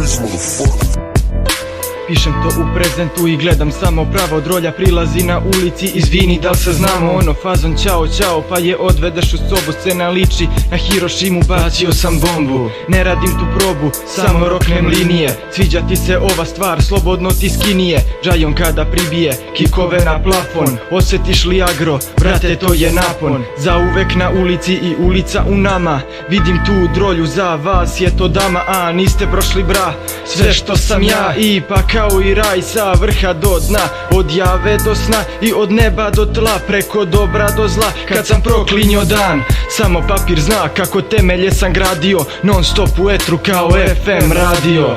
face, motherfucker. Pišem to u prezentu i gledam samo pravo. Drolja prilazi na ulici, izvini da li se znamo. Ono fazon čao čao, pa je odvedeš u sobu. Scena liči na Hirošimu, bacio sam bombu. Ne radim tu probu, samo roknem linije. Sviđa ti se ova stvar, slobodno ti skinije. Džajon kada pribije, kikove na plafon. Osjetiš li agro, brate to je napon. Zauvek na ulici i ulica u nama. Vidim tu drolju, za vas je to dama. A niste prošli bra, sve što sam ja. I pa kao i raj sa vrha do dna, od jave do sna i od neba do tla, preko dobra do zla. Kad sam proklinjo dan, samo papir zna kako temelje sam gradio, non stop u etru kao FM radio.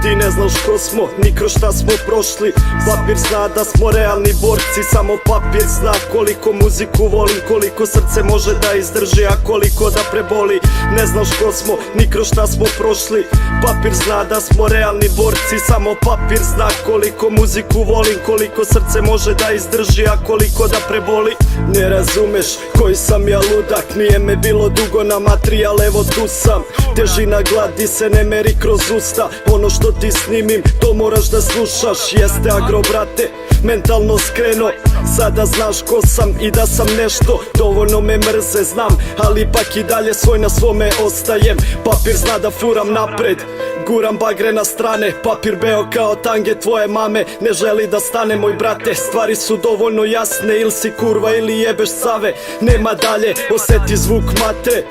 Ti ne znaš ko smo, ni kroz šta smo prošli. Papir zna da smo realni borci, samo papir zna koliko muziku volim, koliko srce može da izdrži, a koliko da preboli. Ne znaš ko smo, ni kroz šta smo prošli. Papir zna da smo realni borci, samo papir zna koliko muziku volim, koliko srce može da izdrži, a koliko da preboli. Ne razumeš koji sam ja ludak, nije me bilo dugo na materijal, evo tu sam. Težina gladi se ne meri kroz usta, ono što ti snimim, to moraš da slušaš. Jeste agro brate, mentalno skreno. Sada znaš ko sam i da sam nešto. Dovoljno me mrze, znam, ali ipak i dalje svoj na svome ostajem. Papir zna da furam napred, guram bagre na strane. Papir beo kao tange tvoje mame, ne želi da stane moj brate. Stvari su dovoljno jasne, ili si kurva ili jebeš save. Nema dalje, osjeti zvuk matre.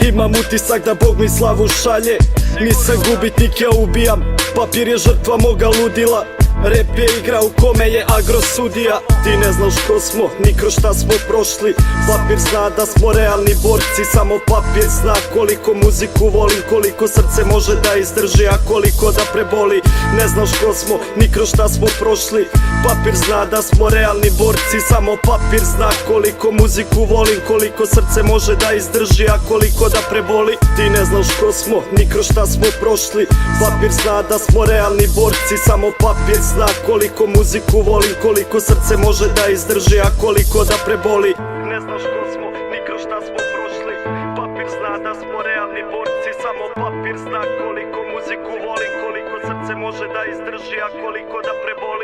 Imam utisak da Bog mi slavu šalje. Nisam gubitnik, ja ubijam. Papir je žrtva moga ludila. Rap je igra u kome je agro sudija. Ti ne znaš ko smo, ni kroz šta smo prošli. Papir zna da smo realni borci, samo papir zna koliko muziku volim, koliko srce može da izdrži, a koliko da preboli. Ne znaš ko smo, ni kroz šta smo prošli. Papir zna da smo realni borci, samo papir zna koliko muziku volim, koliko srce može da izdrži, a koliko da preboli. Ti ne znaš ko smo, ni kroz šta smo prošli. Papir zna da smo realni borci, samo papir zna koliko muziku volim, koliko srce može da izdrži, a koliko da preboli. Ne znaš ko smo, ni kroz šta smo prošli. Papir zna da smo realni borci, samo papir zna koliko muziku volim, koliko srce može da izdrži, a koliko da preboli.